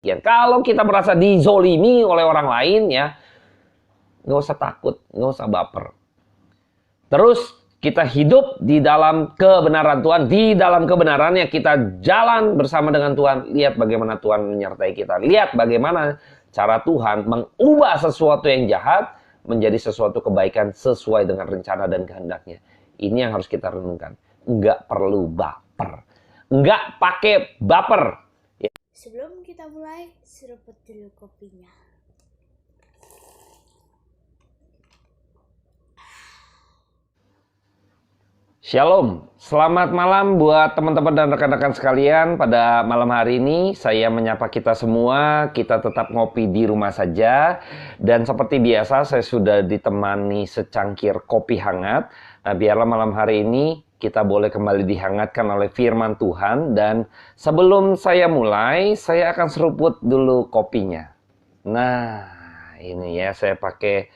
Ya, kalau kita merasa dizolimi oleh orang lain ya, nggak usah takut, nggak usah baper. Terus kita hidup di dalam kebenaran Tuhan, di dalam kebenarannya kita jalan bersama dengan Tuhan. Lihat bagaimana Tuhan menyertai kita. Lihat bagaimana cara Tuhan mengubah sesuatu yang jahat menjadi sesuatu kebaikan sesuai dengan rencana dan kehendaknya. Ini yang harus kita renungkan. Nggak perlu baper. Nggak pakai baper. Sebelum kita mulai, seruput dulu kopinya. Shalom, selamat malam buat teman-teman dan rekan-rekan sekalian. Pada malam hari ini saya menyapa kita semua. Kita tetap ngopi di rumah saja. Dan seperti biasa saya sudah ditemani secangkir kopi hangat. Nah, biarlah malam hari ini kita boleh kembali dihangatkan oleh firman Tuhan. Dan sebelum saya mulai, saya akan seruput dulu kopinya. Nah, ini ya saya pakai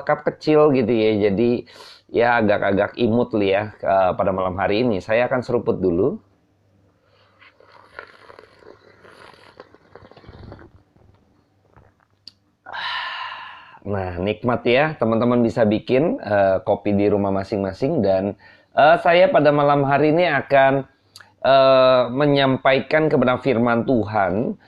cup kecil gitu ya. Jadi ya agak-agak imut ya pada malam hari ini. Saya akan seruput dulu. Nah, nikmat ya. Teman-teman bisa bikin kopi di rumah masing-masing. Dan saya pada malam hari ini akan menyampaikan kebenaran firman Tuhan.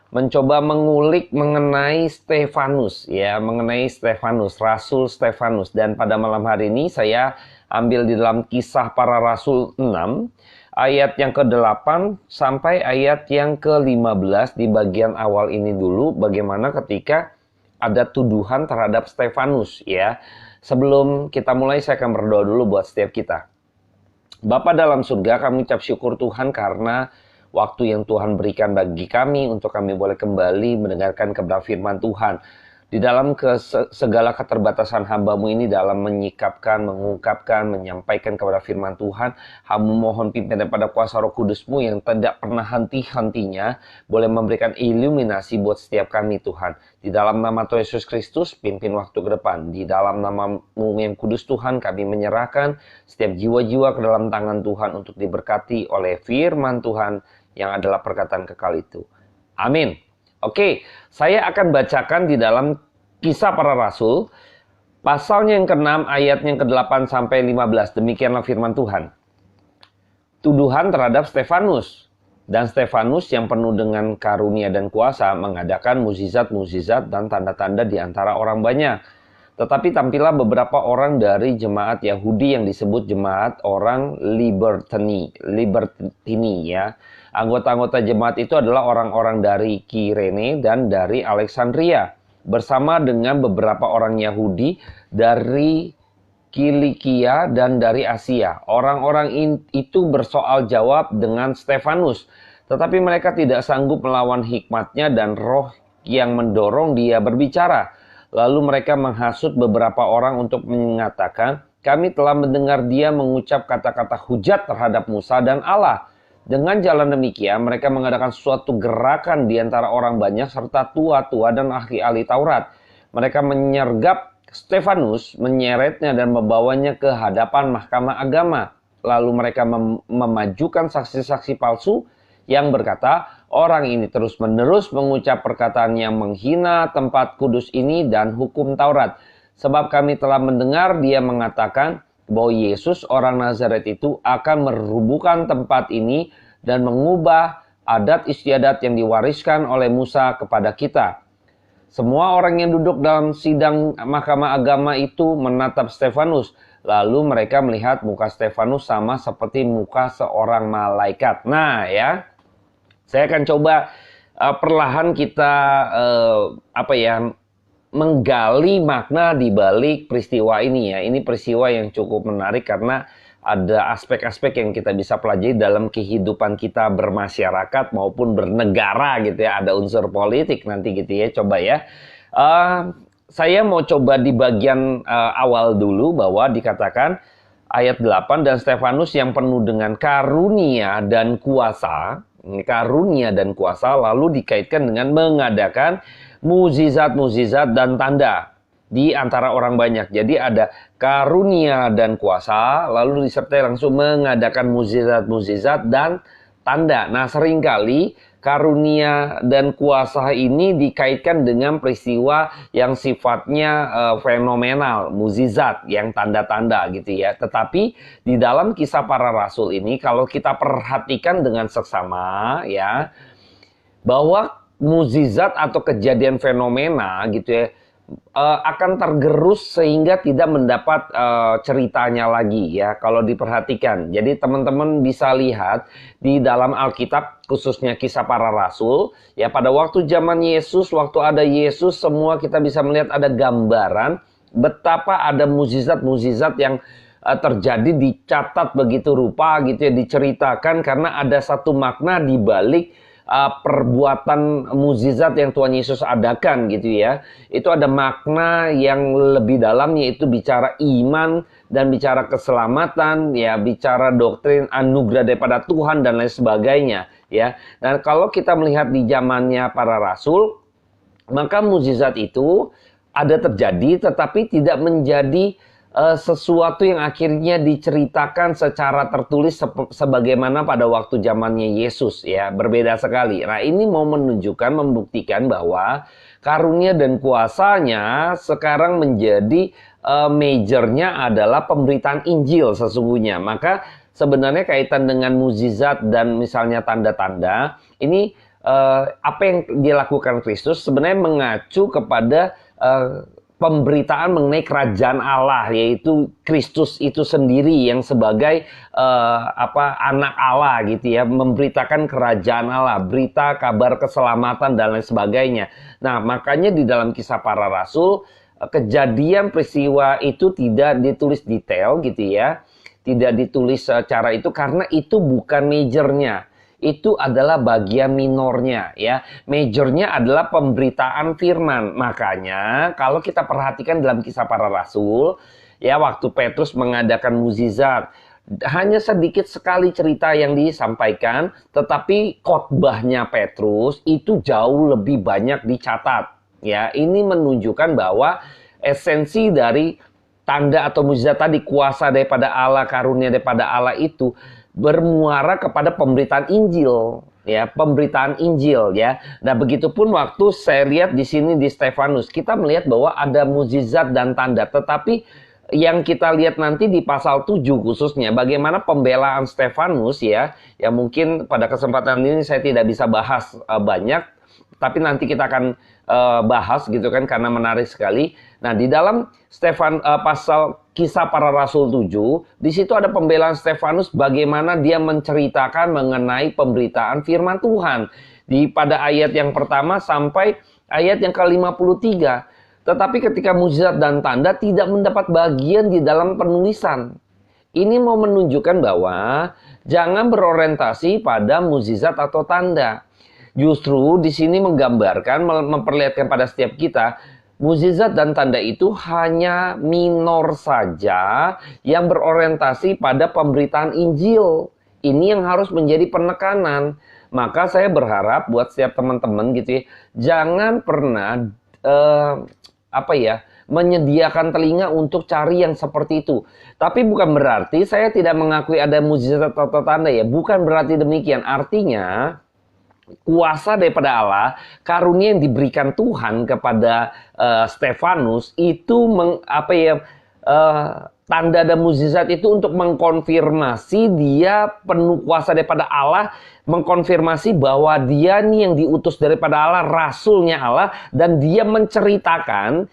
Mencoba mengulik mengenai Stefanus ya, mengenai Stefanus, Rasul Stefanus. Dan pada malam hari ini saya ambil di dalam Kisah Para Rasul 6 ayat yang ke-8 sampai ayat yang ke-15. Di bagian awal ini dulu bagaimana ketika ada tuduhan terhadap Stefanus ya. Sebelum kita mulai saya akan berdoa dulu buat setiap kita. Bapa dalam surga, kami ucap syukur Tuhan karena waktu yang Tuhan berikan bagi kami untuk kami boleh kembali mendengarkan kebenaran firman Tuhan. Di dalam segala keterbatasan hamba-Mu ini dalam menyikapkan, mengungkapkan, menyampaikan kepada firman Tuhan, hamba mohon pimpin daripada kuasa Roh Kudus-Mu yang tidak pernah henti-hentinya boleh memberikan iluminasi buat setiap kami Tuhan. Di dalam nama Tuhan Yesus Kristus, pimpin waktu ke depan. Di dalam nama-Mu yang kudus Tuhan, kami menyerahkan setiap jiwa-jiwa ke dalam tangan Tuhan untuk diberkati oleh firman Tuhan yang adalah perkataan kekal itu. Amin. Oke, saya akan bacakan di dalam Kisah Para Rasul, pasalnya yang ke-6, ayatnya yang ke-8 sampai 15. Demikianlah firman Tuhan. Tuduhan terhadap Stefanus. Dan Stefanus yang penuh dengan karunia dan kuasa mengadakan mukjizat-mukjizat dan tanda-tanda di antara orang banyak. Tetapi tampillah beberapa orang dari jemaat Yahudi yang disebut jemaat orang Libertini ya. Anggota-anggota jemaat itu adalah orang-orang dari Kirene dan dari Alexandria. Bersama dengan beberapa orang Yahudi dari Kilikia dan dari Asia. Orang-orang itu bersoal jawab dengan Stefanus. Tetapi mereka tidak sanggup melawan hikmatnya dan roh yang mendorong dia berbicara. Lalu mereka menghasut beberapa orang untuk mengatakan, kami telah mendengar dia mengucap kata-kata hujat terhadap Musa dan Allah. Dengan jalan demikian, mereka mengadakan suatu gerakan di antara orang banyak serta tua-tua dan ahli-ahli Taurat. Mereka menyergap Stefanus, menyeretnya dan membawanya ke hadapan mahkamah agama. Lalu mereka memajukan saksi-saksi palsu yang berkata, orang ini terus-menerus mengucap perkataan yang menghina tempat kudus ini dan hukum Taurat. Sebab kami telah mendengar dia mengatakan bahwa Yesus orang Nazaret itu akan merubuhkan tempat ini dan mengubah adat istiadat yang diwariskan oleh Musa kepada kita. Semua orang yang duduk dalam sidang mahkamah agama itu menatap Stefanus. Lalu mereka melihat muka Stefanus sama seperti muka seorang malaikat. Nah ya. Saya akan coba perlahan kita menggali makna di balik peristiwa ini ya. Ini peristiwa yang cukup menarik karena ada aspek-aspek yang kita bisa pelajari dalam kehidupan kita bermasyarakat maupun bernegara gitu ya. Ada unsur politik nanti gitu ya. Coba ya. Saya mau coba di bagian awal dulu bahwa dikatakan ayat 8, dan Stefanus yang penuh dengan karunia dan kuasa lalu dikaitkan dengan mengadakan mukjizat-mukjizat dan tanda di antara orang banyak. Jadi ada karunia dan kuasa lalu disertai langsung mengadakan mukjizat-mukjizat dan tanda. Nah, seringkali karunia dan kuasa ini dikaitkan dengan peristiwa yang sifatnya fenomenal, mukjizat, yang tanda-tanda gitu ya. Tetapi di dalam kisah para rasul ini kalau kita perhatikan dengan seksama ya, bahwa mukjizat atau kejadian fenomena gitu ya akan tergerus sehingga tidak mendapat ceritanya lagi ya kalau diperhatikan. Jadi teman-teman bisa lihat di dalam Alkitab khususnya kisah para rasul ya, pada waktu zaman Yesus, waktu ada Yesus, semua kita bisa melihat ada gambaran betapa ada mukjizat-mukjizat yang terjadi, dicatat begitu rupa gitu ya, diceritakan karena ada satu makna di balik perbuatan mukjizat yang Tuhan Yesus adakan gitu ya. Itu ada makna yang lebih dalam, yaitu bicara iman dan bicara keselamatan ya, bicara doktrin anugerah daripada Tuhan dan lain sebagainya ya. Dan kalau kita melihat di zamannya para rasul, maka mukjizat itu ada terjadi tetapi tidak menjadi sesuatu yang akhirnya diceritakan secara tertulis sebagaimana pada waktu zamannya Yesus ya, berbeda sekali. Nah, ini mau menunjukkan, membuktikan bahwa karunia dan kuasanya sekarang menjadi majornya adalah pemberitaan Injil sesungguhnya. Maka sebenarnya kaitan dengan mukjizat dan misalnya tanda-tanda ini apa yang dilakukan Kristus sebenarnya mengacu kepada pemberitaan mengenai kerajaan Allah, yaitu Kristus itu sendiri yang sebagai anak Allah gitu ya, memberitakan kerajaan Allah, berita kabar keselamatan dan lain sebagainya. Nah, makanya di dalam kisah para rasul kejadian peristiwa itu tidak ditulis detail gitu ya, tidak ditulis secara itu karena itu bukan majornya. Itu adalah bagian minornya ya. Majornya adalah pemberitaan firman. Makanya kalau kita perhatikan dalam kisah para rasul ya, waktu Petrus mengadakan mukjizat, hanya sedikit sekali cerita yang disampaikan, tetapi khotbahnya Petrus itu jauh lebih banyak dicatat ya. Ini menunjukkan bahwa esensi dari tanda atau mukjizat tadi, kuasa daripada Allah, karunia daripada Allah itu bermuara kepada pemberitaan Injil ya, pemberitaan Injil ya. Nah, begitupun waktu saya lihat di sini di Stefanus, kita melihat bahwa ada mukjizat dan tanda, tetapi yang kita lihat nanti di pasal 7 khususnya bagaimana pembelaan Stefanus ya, yang mungkin pada kesempatan ini saya tidak bisa bahas banyak, tapi nanti kita akan bahas gitu kan karena menarik sekali. Nah, di dalam pasal kisah para rasul 7, di situ ada pembelaan Stefanus bagaimana dia menceritakan mengenai pemberitaan firman Tuhan pada ayat yang pertama sampai ayat yang ke-53. Tetapi ketika mukjizat dan tanda tidak mendapat bagian di dalam penulisan. Ini mau menunjukkan bahwa jangan berorientasi pada mukjizat atau tanda. Justru di sini menggambarkan, memperlihatkan pada setiap kita, mukjizat dan tanda itu hanya minor saja yang berorientasi pada pemberitaan Injil. Ini yang harus menjadi penekanan. Maka saya berharap buat setiap teman-teman gitu ya, jangan pernah menyediakan telinga untuk cari yang seperti itu. Tapi bukan berarti saya tidak mengakui ada mukjizat atau tanda ya, bukan berarti demikian. Artinya kuasa daripada Allah, karunia yang diberikan Tuhan kepada Stefanus itu tanda dan mukjizat itu untuk mengkonfirmasi dia penuh kuasa daripada Allah, mengkonfirmasi bahwa dia nih yang diutus daripada Allah, rasulnya Allah, dan dia menceritakan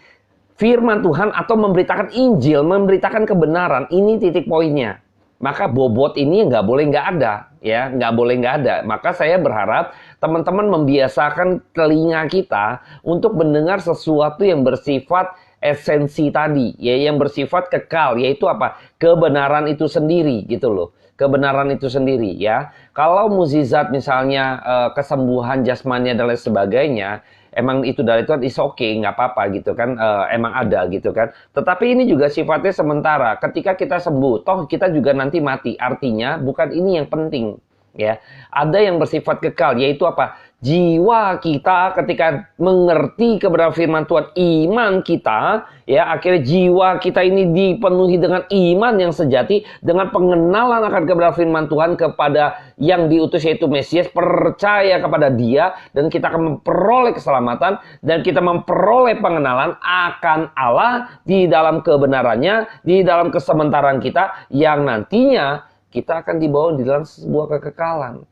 firman Tuhan atau memberitakan Injil, memberitakan kebenaran. Ini titik poinnya. Maka bobot ini nggak boleh nggak ada, ya, nggak boleh nggak ada. Maka saya berharap teman-teman membiasakan telinga kita untuk mendengar sesuatu yang bersifat esensi tadi, ya, yang bersifat kekal, yaitu apa? Kebenaran itu sendiri, gitu loh. Kebenaran itu sendiri, ya. Kalau mukjizat misalnya kesembuhan jasmani dan lain sebagainya, emang itu dari Tuhan, is okay, nggak apa-apa gitu kan, emang ada gitu kan. Tetapi ini juga sifatnya sementara. Ketika kita sembuh, toh kita juga nanti mati. Artinya bukan ini yang penting. Ya, ada yang bersifat kekal, yaitu apa? Jiwa kita ketika mengerti kebenaran firman Tuhan, iman kita, ya akhirnya jiwa kita ini dipenuhi dengan iman yang sejati, dengan pengenalan akan kebenaran firman Tuhan kepada yang diutus yaitu Mesias, percaya kepada Dia, dan kita akan memperoleh keselamatan, dan kita memperoleh pengenalan akan Allah di dalam kebenarannya, di dalam kesementaraan kita, yang nantinya kita akan dibawa di dalam sebuah kekekalan.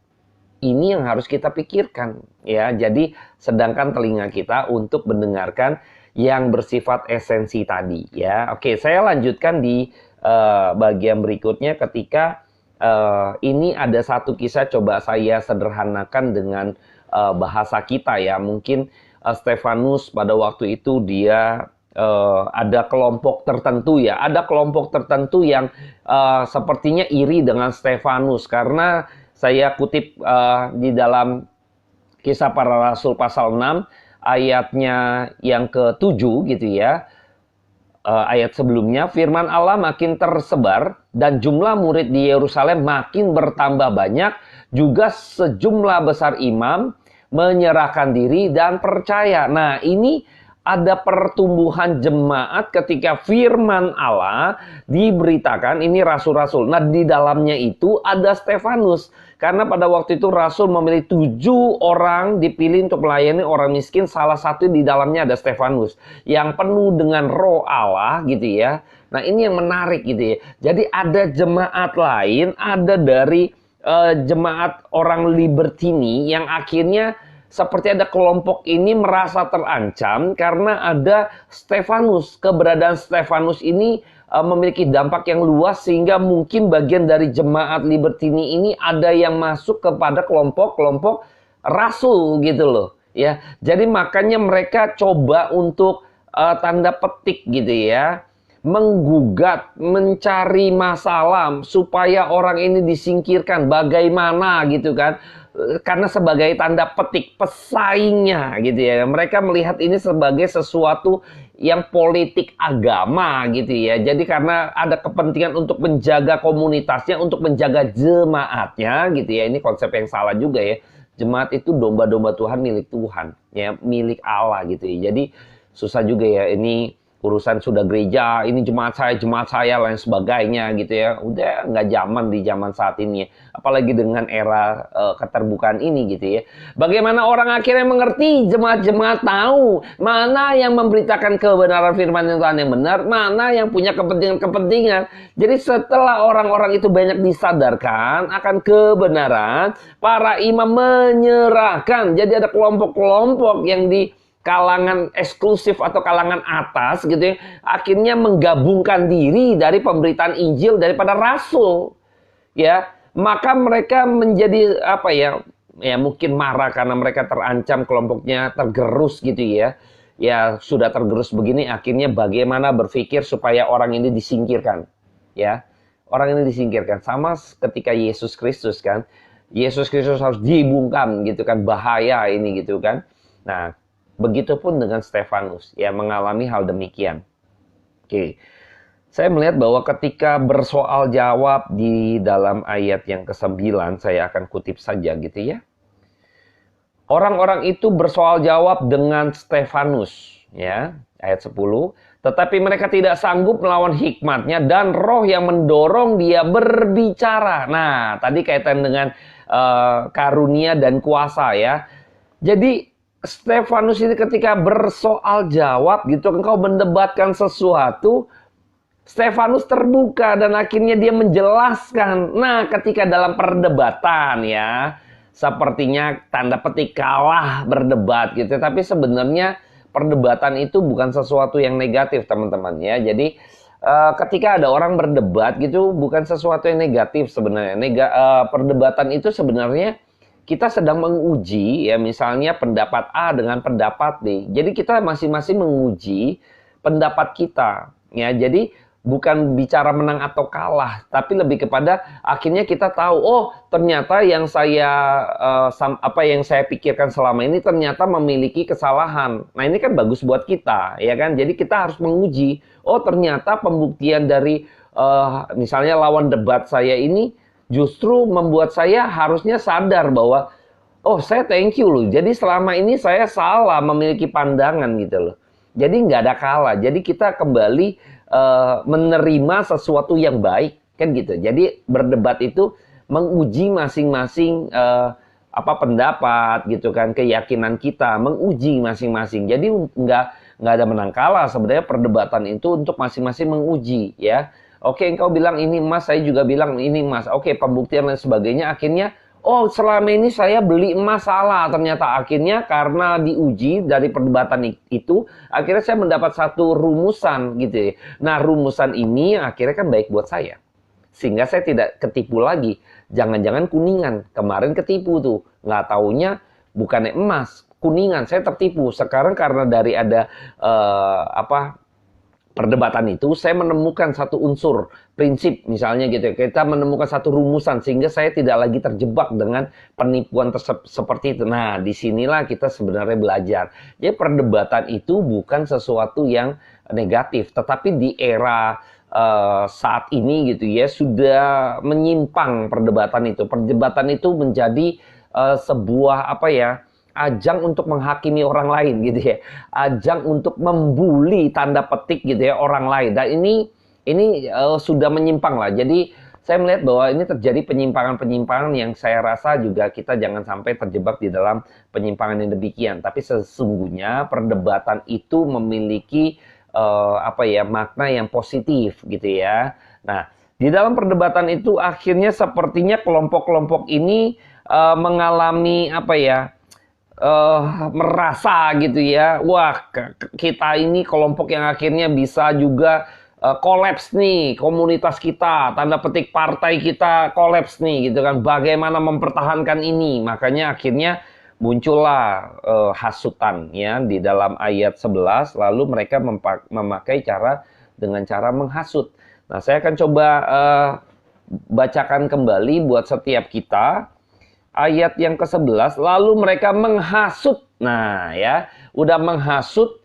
Ini yang harus kita pikirkan, ya. Jadi sedangkan telinga kita untuk mendengarkan yang bersifat esensi tadi, ya. Oke, saya lanjutkan di bagian berikutnya ketika ini ada satu kisah, coba saya sederhanakan dengan bahasa kita, ya. Mungkin Stefanus pada waktu itu dia ada kelompok tertentu, ya. Ada kelompok tertentu yang sepertinya iri dengan Stefanus, karena saya kutip di dalam Kisah Para Rasul pasal 6 ayatnya yang ke-7 gitu, ya. Ayat sebelumnya, firman Allah makin tersebar dan jumlah murid di Yerusalem makin bertambah banyak, juga sejumlah besar imam menyerahkan diri dan percaya. Nah, ini ada pertumbuhan jemaat ketika firman Allah diberitakan, ini rasul-rasul. Nah, di dalamnya itu ada Stefanus. Karena pada waktu itu rasul memilih 7 orang dipilih untuk melayani orang miskin. Salah satu di dalamnya ada Stefanus, yang penuh dengan roh Allah gitu, ya. Nah, ini yang menarik gitu, ya. Jadi ada jemaat lain, ada dari jemaat orang Libertini yang akhirnya seperti ada kelompok ini merasa terancam karena ada Stefanus. Keberadaan Stefanus ini memiliki dampak yang luas sehingga mungkin bagian dari jemaat Libertini ini ada yang masuk kepada kelompok-kelompok rasul gitu loh, ya. Jadi makanya mereka coba untuk tanda petik gitu, ya, menggugat, mencari masalah supaya orang ini disingkirkan. Bagaimana gitu kan? Karena sebagai tanda petik pesaingnya gitu, ya. Mereka melihat ini sebagai sesuatu yang politik agama gitu, ya. Jadi karena ada kepentingan untuk menjaga komunitasnya, untuk menjaga jemaatnya gitu, ya. Ini konsep yang salah juga, ya. Jemaat itu domba-domba Tuhan, milik Tuhan, ya, milik Allah gitu, ya. Jadi susah juga, ya, ini urusan sudah gereja, ini jemaat saya, lain sebagainya gitu, ya. Udah nggak zaman di zaman saat ini, ya. Apalagi dengan era keterbukaan ini gitu, ya. Bagaimana orang akhirnya mengerti, jemaat-jemaat tahu mana yang memberitakan kebenaran firman Tuhan yang benar, mana yang punya kepentingan-kepentingan. Jadi setelah orang-orang itu banyak disadarkan akan kebenaran, para imam menyerahkan. Jadi ada kelompok-kelompok yang di kalangan eksklusif atau kalangan atas gitu, ya, akhirnya menggabungkan diri dari pemberitaan Injil daripada rasul, ya. Maka mereka menjadi apa, ya, mungkin marah karena mereka terancam, kelompoknya tergerus gitu, ya. Ya sudah tergerus begini, akhirnya bagaimana berpikir supaya orang ini disingkirkan, ya. Orang ini disingkirkan, sama ketika Yesus Kristus kan. Yesus Kristus harus dibungkam gitu kan, bahaya ini gitu kan. Nah, begitupun dengan Stefanus, ya, mengalami hal demikian. Oke. Saya melihat bahwa ketika bersoal jawab di dalam ayat yang ke-9, saya akan kutip saja gitu, ya. Orang-orang itu bersoal jawab dengan Stefanus, ya, ayat 10. Tetapi mereka tidak sanggup melawan hikmatnya dan roh yang mendorong dia berbicara. Nah, tadi kaitan dengan karunia dan kuasa, ya. Jadi Stefanus ini ketika bersoal jawab gitu, engkau mendebatkan sesuatu, Stefanus terbuka dan akhirnya dia menjelaskan. Nah, ketika dalam perdebatan, ya, sepertinya tanda petik kalah berdebat gitu, tapi sebenarnya perdebatan itu bukan sesuatu yang negatif, teman-teman, ya. Jadi ketika ada orang berdebat gitu, bukan sesuatu yang negatif sebenarnya. Perdebatan itu sebenarnya kita sedang menguji, ya, misalnya pendapat A dengan pendapat B. Jadi kita masing-masing menguji pendapat kita, ya. Jadi bukan bicara menang atau kalah, tapi lebih kepada akhirnya kita tahu, oh ternyata yang saya pikirkan selama ini ternyata memiliki kesalahan. Nah, ini kan bagus buat kita, ya kan. Jadi kita harus menguji, oh ternyata pembuktian dari misalnya lawan debat saya ini justru membuat saya harusnya sadar bahwa oh, saya thank you loh. Jadi selama ini saya salah memiliki pandangan gitu loh. Jadi nggak ada kalah. Jadi kita kembali menerima sesuatu yang baik kan gitu. Jadi berdebat itu menguji masing-masing pendapat gitu kan, keyakinan kita, menguji masing-masing. Jadi nggak ada menang kalah. Sebenarnya perdebatan itu untuk masing-masing menguji ya. Oke, engkau bilang ini emas, saya juga bilang ini emas. Oke, pembuktian dan sebagainya. Akhirnya, oh selama ini saya beli emas salah. Ternyata akhirnya karena diuji dari perdebatan itu, akhirnya saya mendapat satu rumusan gitu ya. Nah, rumusan ini akhirnya kan baik buat saya. Sehingga saya tidak ketipu lagi. Jangan-jangan kuningan. Kemarin ketipu tuh. Nggak taunya bukannya emas, kuningan. Saya tertipu. Sekarang karena dari ada perdebatan itu, saya menemukan satu unsur prinsip misalnya gitu. Kita menemukan satu rumusan sehingga saya tidak lagi terjebak dengan penipuan seperti itu. Nah, disinilah kita sebenarnya belajar. Jadi perdebatan itu bukan sesuatu yang negatif, tetapi di era saat ini gitu ya sudah menyimpang perdebatan itu. Perdebatan itu menjadi sebuah ajang untuk menghakimi orang lain gitu ya, ajang untuk membuli tanda petik gitu ya orang lain. Dan ini sudah menyimpang lah. Jadi saya melihat bahwa ini terjadi penyimpangan-penyimpangan yang saya rasa juga kita jangan sampai terjebak di dalam penyimpangan yang demikian. Tapi sesungguhnya perdebatan itu memiliki makna yang positif gitu ya. Nah, di dalam perdebatan itu akhirnya sepertinya kelompok-kelompok ini mengalami merasa gitu ya, wah kita ini kelompok yang akhirnya bisa juga kolaps nih, komunitas kita, tanda petik partai kita kolaps nih gitu kan, bagaimana mempertahankan ini. Makanya akhirnya muncullah hasutan ya di dalam ayat 11, lalu mereka memakai dengan cara menghasut. Nah, saya akan coba bacakan kembali buat setiap kita. Ayat yang ke-11, lalu mereka menghasut. Nah ya, udah menghasut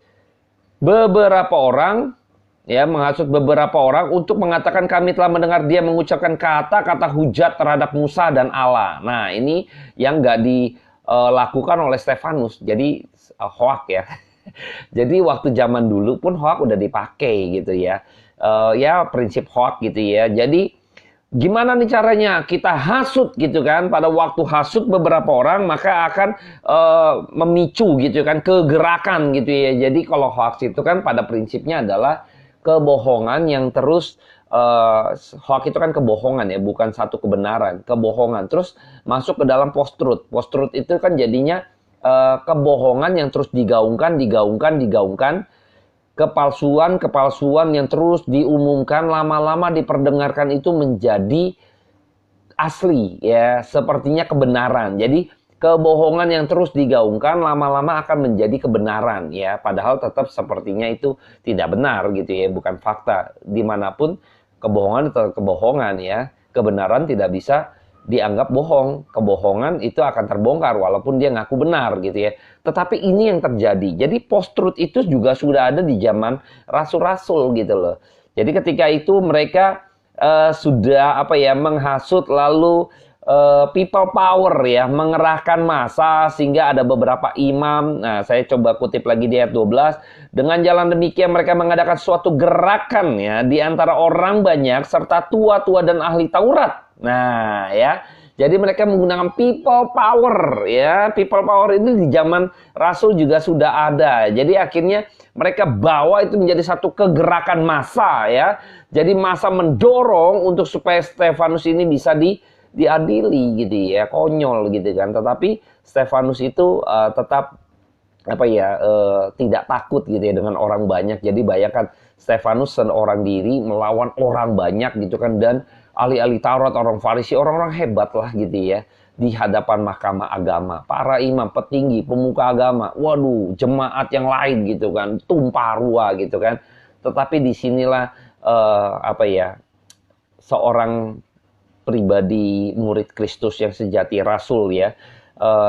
beberapa orang, ya menghasut beberapa orang untuk mengatakan kami telah mendengar dia mengucapkan kata-kata hujat terhadap Musa dan Allah. Nah ini yang nggak dilakukan oleh Stefanus, jadi hoak ya. Jadi waktu zaman dulu pun hoak udah dipakai gitu ya. Ya prinsip hoak gitu ya. Jadi gimana nih caranya? Kita hasut gitu kan. Pada waktu hasut beberapa orang, maka akan memicu gitu kan, kegerakan gitu ya. Jadi kalau hoax itu kan pada prinsipnya adalah kebohongan yang terus, hoax itu kan kebohongan ya, bukan satu kebenaran, kebohongan. Terus masuk ke dalam post-truth. Post-truth itu kan jadinya kebohongan yang terus digaungkan, kepalsuan yang terus diumumkan, lama-lama diperdengarkan itu menjadi asli ya, sepertinya kebenaran. Jadi kebohongan yang terus digaungkan lama-lama akan menjadi kebenaran ya, padahal tetap sepertinya itu tidak benar gitu ya, bukan fakta. Dimanapun kebohongan tetap kebohongan ya, kebenaran tidak bisa dianggap bohong. Kebohongan itu akan terbongkar walaupun dia ngaku benar gitu ya. Tetapi ini yang terjadi. Jadi post-truth itu juga sudah ada di zaman rasul-rasul gitu loh. Jadi ketika itu mereka sudah menghasut, lalu people power ya, mengerahkan massa sehingga ada beberapa imam. Nah, saya coba kutip lagi di ayat 12. Dengan jalan demikian mereka mengadakan suatu gerakan ya di antara orang banyak serta tua-tua dan ahli Taurat. Nah, ya. Jadi mereka menggunakan people power ya. People power ini di zaman Rasul juga sudah ada. Jadi akhirnya mereka bawa itu menjadi satu kegerakan massa ya. Jadi massa mendorong untuk supaya Stefanus ini bisa diadili gitu ya. Konyol gitu kan. Tetapi Stefanus itu tetap tidak takut gitu ya dengan orang banyak. Jadi bayangkan Stefanus seorang diri melawan orang banyak gitu kan, dan ahli-ahli Taurat, orang Farisi, orang-orang hebat lah gitu ya, di hadapan mahkamah agama, para imam, petinggi, pemuka agama, waduh, jemaat yang lain gitu kan, tumpah ruah gitu kan. Tetapi disinilah seorang pribadi murid Kristus yang sejati, Rasul ya.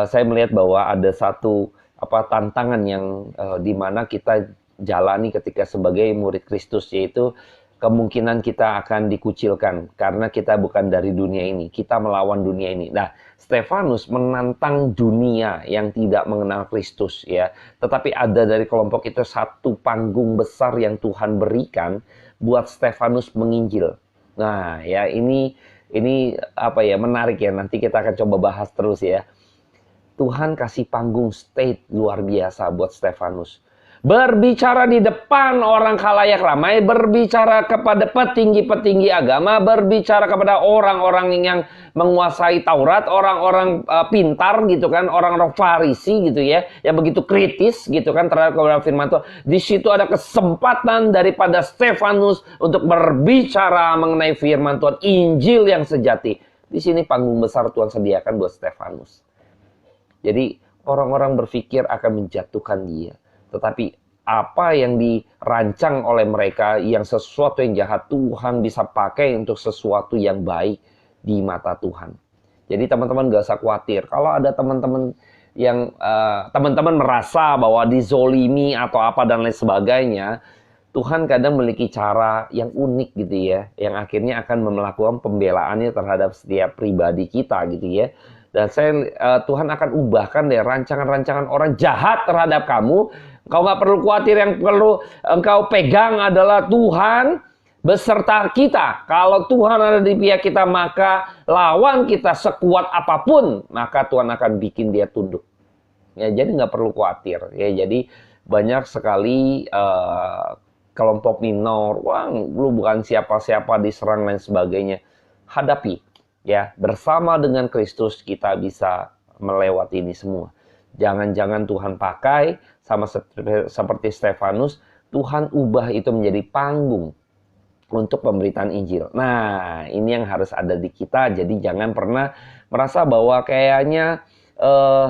Saya melihat bahwa ada satu tantangan yang dimana kita jalani ketika sebagai murid Kristus, yaitu kemungkinan kita akan dikucilkan karena kita bukan dari dunia ini, kita melawan dunia ini. Nah, Stefanus menantang dunia yang tidak mengenal Kristus ya. Tetapi ada dari kelompok itu satu panggung besar yang Tuhan berikan buat Stefanus menginjil. Nah, ya ini apa ya, menarik ya. Nanti kita akan coba bahas terus ya. Tuhan kasih panggung stage luar biasa buat Stefanus. Berbicara di depan orang khalayak ramai, berbicara kepada petinggi-petinggi agama, berbicara kepada orang-orang yang menguasai Taurat, orang-orang pintar gitu kan, orang-orang Farisi gitu ya, yang begitu kritis gitu kan terhadap kebenaran firman Tuhan. Di situ ada kesempatan daripada Stefanus untuk berbicara mengenai firman Tuhan, Injil yang sejati. Di sini panggung besar Tuhan sediakan buat Stefanus. Jadi orang-orang berpikir akan menjatuhkan dia. Tetapi apa yang dirancang oleh mereka, yang sesuatu yang jahat, Tuhan bisa pakai untuk sesuatu yang baik di mata Tuhan. Jadi teman-teman gak usah khawatir. Kalau ada teman-teman yang teman-teman merasa bahwa dizolimi atau apa dan lain sebagainya, Tuhan kadang memiliki cara yang unik gitu ya, yang akhirnya akan melakukan pembelaannya terhadap setiap pribadi kita gitu ya. Dan Tuhan akan ubahkan deh rancangan-rancangan orang jahat terhadap kamu. Kau nggak perlu khawatir, yang perlu engkau pegang adalah Tuhan beserta kita. Kalau Tuhan ada di pihak kita, maka lawan kita sekuat apapun, maka Tuhan akan bikin dia tunduk. Ya, jadi nggak perlu khawatir. Ya, jadi banyak sekali kelompok minor, wah lu bukan siapa-siapa, diserang dan sebagainya. Hadapi. Ya, bersama dengan Kristus kita bisa melewati ini semua. Jangan-jangan Tuhan pakai sama seperti Stefanus, Tuhan ubah itu menjadi panggung untuk pemberitaan Injil. Nah, ini yang harus ada di kita. Jadi jangan pernah merasa bahwa kayaknya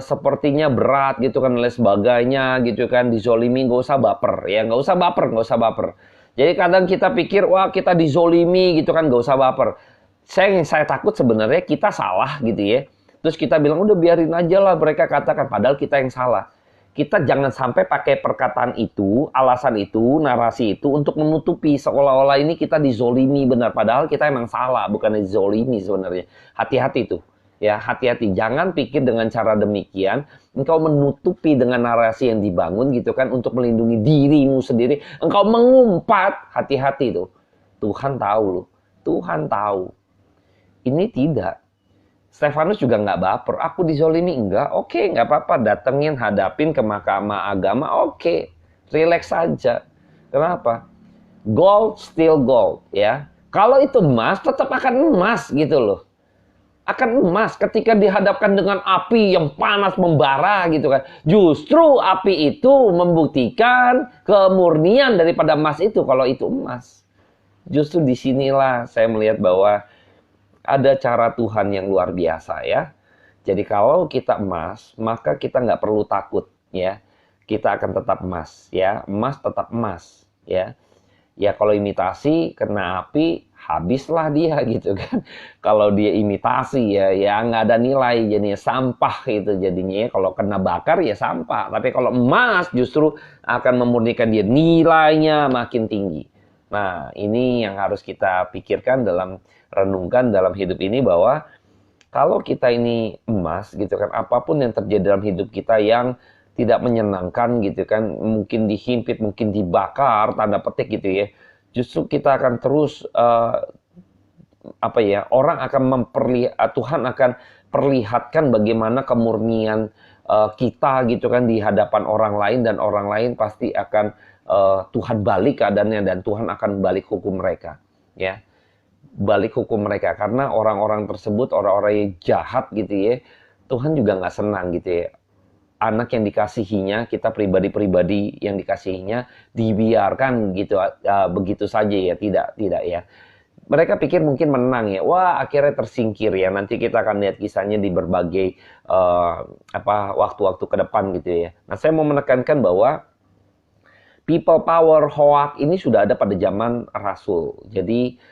sepertinya berat gitu kan, oleh sebagainya gitu kan, dizolimi. Nggak usah baper ya, nggak usah baper. Jadi kadang kita pikir, wah kita dizolimi gitu kan, nggak usah baper. Saya takut sebenarnya kita salah gitu ya. Terus kita bilang, udah biarin aja lah mereka katakan, padahal kita yang salah. Kita jangan sampai pakai perkataan itu, alasan itu, narasi itu untuk menutupi seolah-olah ini kita dizolimi benar. Padahal kita emang salah, bukan dizolimi sebenarnya. Hati-hati tuh. Ya, hati-hati. Jangan pikir dengan cara demikian, engkau menutupi dengan narasi yang dibangun gitu kan, untuk melindungi dirimu sendiri. Engkau mengumpat, hati-hati tuh. Tuhan tahu loh. Tuhan tahu. Ini tidak. Stefanus juga nggak baper. Aku dizolimi enggak? Oke, nggak apa-apa. Datengin, hadapin ke mahkamah agama. Oke, relax saja. Kenapa? Gold still gold, ya. Kalau itu emas, tetap akan emas gitu loh. Akan emas ketika dihadapkan dengan api yang panas membara gitu kan. Justru api itu membuktikan kemurnian daripada emas itu kalau itu emas. Justru disinilah saya melihat bahwa ada cara Tuhan yang luar biasa ya. Jadi kalau kita emas, maka kita nggak perlu takut ya. Kita akan tetap emas ya. Emas tetap emas ya. Ya kalau imitasi kena api, habislah dia gitu kan. Kalau dia imitasi ya nggak ada nilai, jadinya sampah itu jadinya ya. Kalau kena bakar ya sampah. Tapi kalau emas justru akan memurnikan dia, nilainya makin tinggi. Nah ini yang harus kita pikirkan renungkan dalam hidup ini, bahwa kalau kita ini emas gitu kan, apapun yang terjadi dalam hidup kita yang tidak menyenangkan gitu kan, mungkin dihimpit, mungkin dibakar, tanda petik gitu ya, justru kita akan terus orang akan Tuhan akan perlihatkan bagaimana kemurnian kita gitu kan di hadapan orang lain, dan orang lain pasti akan Tuhan balik keadaannya, dan Tuhan akan balik hukum mereka ya. Balik hukum mereka, karena orang-orang tersebut orang-orang yang jahat gitu ya, Tuhan juga nggak senang gitu ya. Anak yang dikasihinya, kita pribadi-pribadi yang dikasihinya dibiarkan gitu begitu saja ya, tidak ya. Mereka pikir mungkin menang ya, wah akhirnya tersingkir ya. Nanti kita akan lihat kisahnya di berbagai waktu-waktu ke depan gitu ya. Nah saya mau menekankan bahwa people power hoax ini sudah ada pada zaman Rasul. Jadi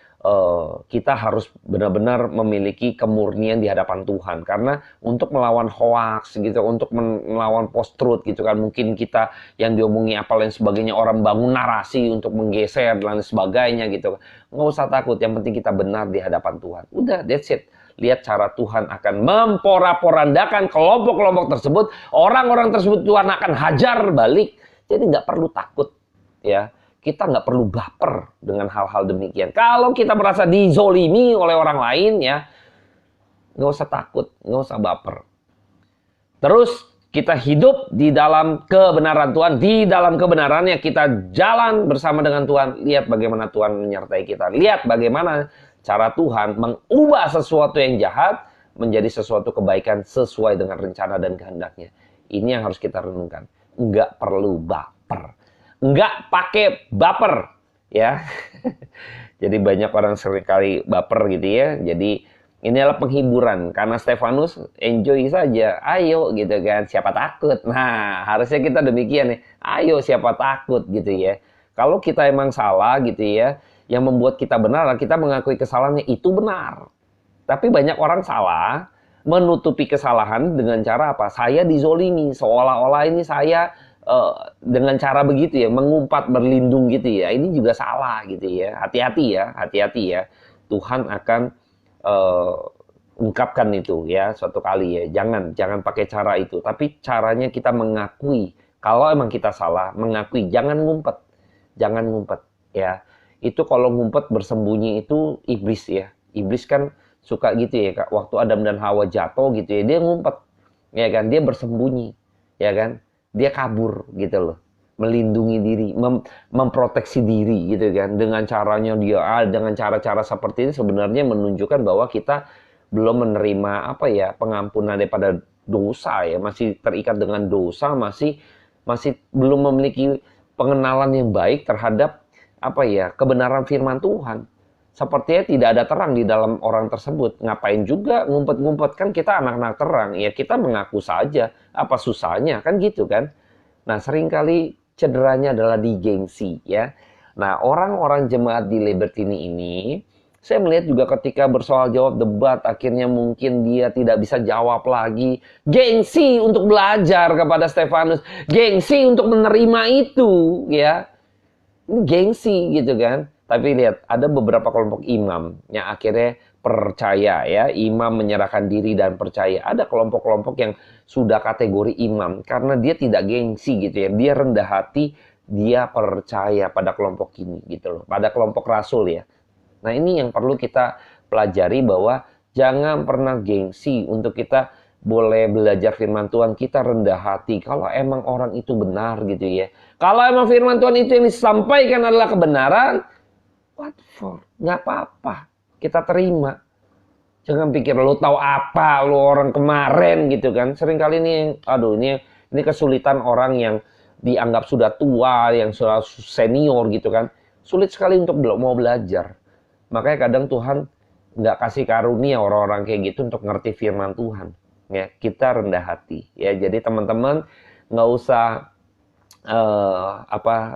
kita harus benar-benar memiliki kemurnian di hadapan Tuhan. Karena untuk melawan hoax gitu, untuk melawan post-truth gitu kan, mungkin kita yang diomongi apa lain sebagainya, orang bangun narasi untuk menggeser dan lain sebagainya gitu. Nggak usah takut, yang penting kita benar di hadapan Tuhan. Udah, that's it. Lihat cara Tuhan akan memporak-porandakan kelompok-kelompok tersebut. Orang-orang tersebut Tuhan akan hajar balik. Jadi nggak perlu takut, ya. Kita nggak perlu baper dengan hal-hal demikian. Kalau kita merasa dizolimi oleh orang lain, ya, nggak usah takut, nggak usah baper. Terus kita hidup di dalam kebenaran Tuhan. Di dalam kebenarannya kita jalan bersama dengan Tuhan. Lihat bagaimana Tuhan menyertai kita. Lihat bagaimana cara Tuhan mengubah sesuatu yang jahat menjadi sesuatu kebaikan sesuai dengan rencana dan kehendaknya. Ini yang harus kita renungkan. Nggak perlu baper. Nggak pakai baper, ya. Jadi banyak orang seringkali baper gitu ya. Jadi ini adalah penghiburan. Karena Stefanus enjoy saja. Ayo gitu kan, siapa takut. Nah, harusnya kita demikian nih. Ayo siapa takut gitu ya. Kalau kita emang salah gitu ya, yang membuat kita benar, kita mengakui kesalahannya, itu benar. Tapi banyak orang salah, menutupi kesalahan dengan cara apa? Saya dizolimi, seolah-olah ini saya dengan cara begitu ya, mengumpat berlindung gitu ya. Ini juga salah gitu ya. Hati-hati ya, hati-hati ya. Tuhan akan ungkapkan itu ya suatu kali ya. Jangan pakai cara itu. Tapi caranya kita mengakui kalau emang kita salah, mengakui, jangan ngumpet. Jangan ngumpet ya. Itu kalau ngumpet bersembunyi itu iblis ya. Iblis kan suka gitu ya, Kak. Waktu Adam dan Hawa jatuh gitu ya, dia ngumpet. Ya kan, dia bersembunyi. Ya kan? Dia kabur gitu loh, melindungi diri, memproteksi diri gitu kan. Dengan caranya dia, dengan cara-cara seperti ini sebenarnya menunjukkan bahwa kita belum menerima apa ya, pengampunan daripada dosa ya, masih terikat dengan dosa, masih belum memiliki pengenalan yang baik terhadap apa ya, kebenaran firman Tuhan. Sepertinya tidak ada terang di dalam orang tersebut. Ngapain juga ngumpet-ngumpet, kan kita anak-anak terang. Ya kita mengaku saja. Apa susahnya, kan gitu kan. Nah seringkali cederanya adalah di gengsi ya. Nah orang-orang jemaat di Libertini ini, saya melihat juga ketika bersoal jawab debat, akhirnya mungkin dia tidak bisa jawab lagi. Gengsi untuk belajar kepada Stefanus. Gengsi untuk menerima itu ya. Ini gengsi gitu kan. Tapi lihat, ada beberapa kelompok imam yang akhirnya percaya ya. Imam menyerahkan diri dan percaya. Ada kelompok-kelompok yang sudah kategori imam. Karena dia tidak gengsi gitu ya. Dia rendah hati, dia percaya pada kelompok ini gitu loh. Pada kelompok rasul ya. Nah ini yang perlu kita pelajari, bahwa jangan pernah gengsi untuk kita boleh belajar firman Tuhan, kita rendah hati kalau emang orang itu benar gitu ya. Kalau emang firman Tuhan itu yang disampaikan adalah kebenaran, what for? Nggak apa-apa, kita terima. Jangan pikir lo tahu apa, lo orang kemarin gitu kan. Seringkali ini, aduh ini kesulitan orang yang dianggap sudah tua, yang sudah senior gitu kan. Sulit sekali untuk mau belajar. Makanya kadang Tuhan nggak kasih karunia orang-orang kayak gitu untuk ngerti firman Tuhan. Ya, kita rendah hati. Ya, jadi teman-teman nggak usah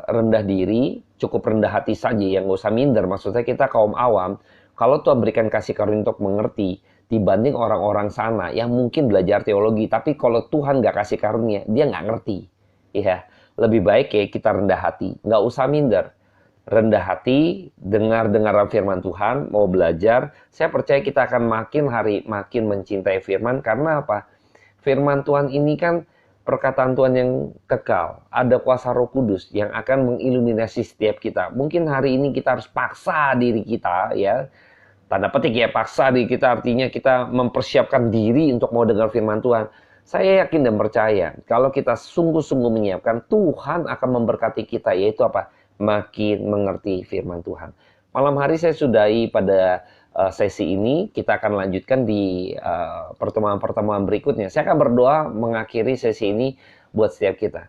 rendah diri, cukup rendah hati saja, yang nggak usah minder. Maksudnya kita kaum awam, kalau Tuhan berikan kasih karunia untuk mengerti, dibanding orang-orang sana yang mungkin belajar teologi, tapi kalau Tuhan nggak kasih karunia, dia nggak ngerti. Ya, lebih baik ya kita rendah hati, nggak usah minder. Rendah hati, dengar firman Tuhan, mau belajar. Saya percaya kita akan makin hari makin mencintai firman. Karena apa? Firman Tuhan ini kan perkataan Tuhan yang kekal. Ada kuasa Roh Kudus yang akan mengiluminasi setiap kita. Mungkin hari ini kita harus paksa diri kita ya. Tanda petik ya, paksa diri kita artinya kita mempersiapkan diri untuk mau dengar firman Tuhan. Saya yakin dan percaya kalau kita sungguh-sungguh menyiapkan, Tuhan akan memberkati kita, yaitu apa? Makin mengerti firman Tuhan. Malam hari saya sudahi pada sesi ini. Kita akan lanjutkan di pertemuan-pertemuan berikutnya. Saya akan berdoa mengakhiri sesi ini buat setiap kita.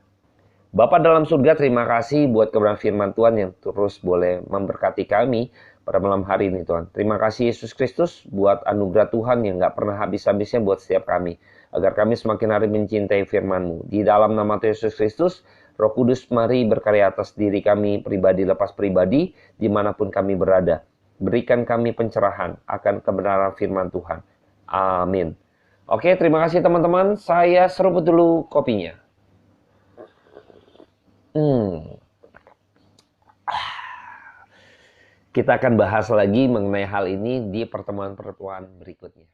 Bapa dalam surga, terima kasih buat kebenaran firman Tuhan yang terus boleh memberkati kami pada malam hari ini Tuhan. Terima kasih Yesus Kristus buat anugerah Tuhan yang gak pernah habis-habisnya buat setiap kami. Agar kami semakin hari mencintai firman-Mu. Di dalam nama Tuhan Yesus Kristus, Roh Kudus mari berkarya atas diri kami pribadi lepas pribadi, dimanapun kami berada. Berikan kami pencerahan akan kebenaran firman Tuhan. Amin. Oke, terima kasih teman-teman. Saya seruput dulu kopinya. Kita akan bahas lagi mengenai hal ini di pertemuan-pertemuan berikutnya.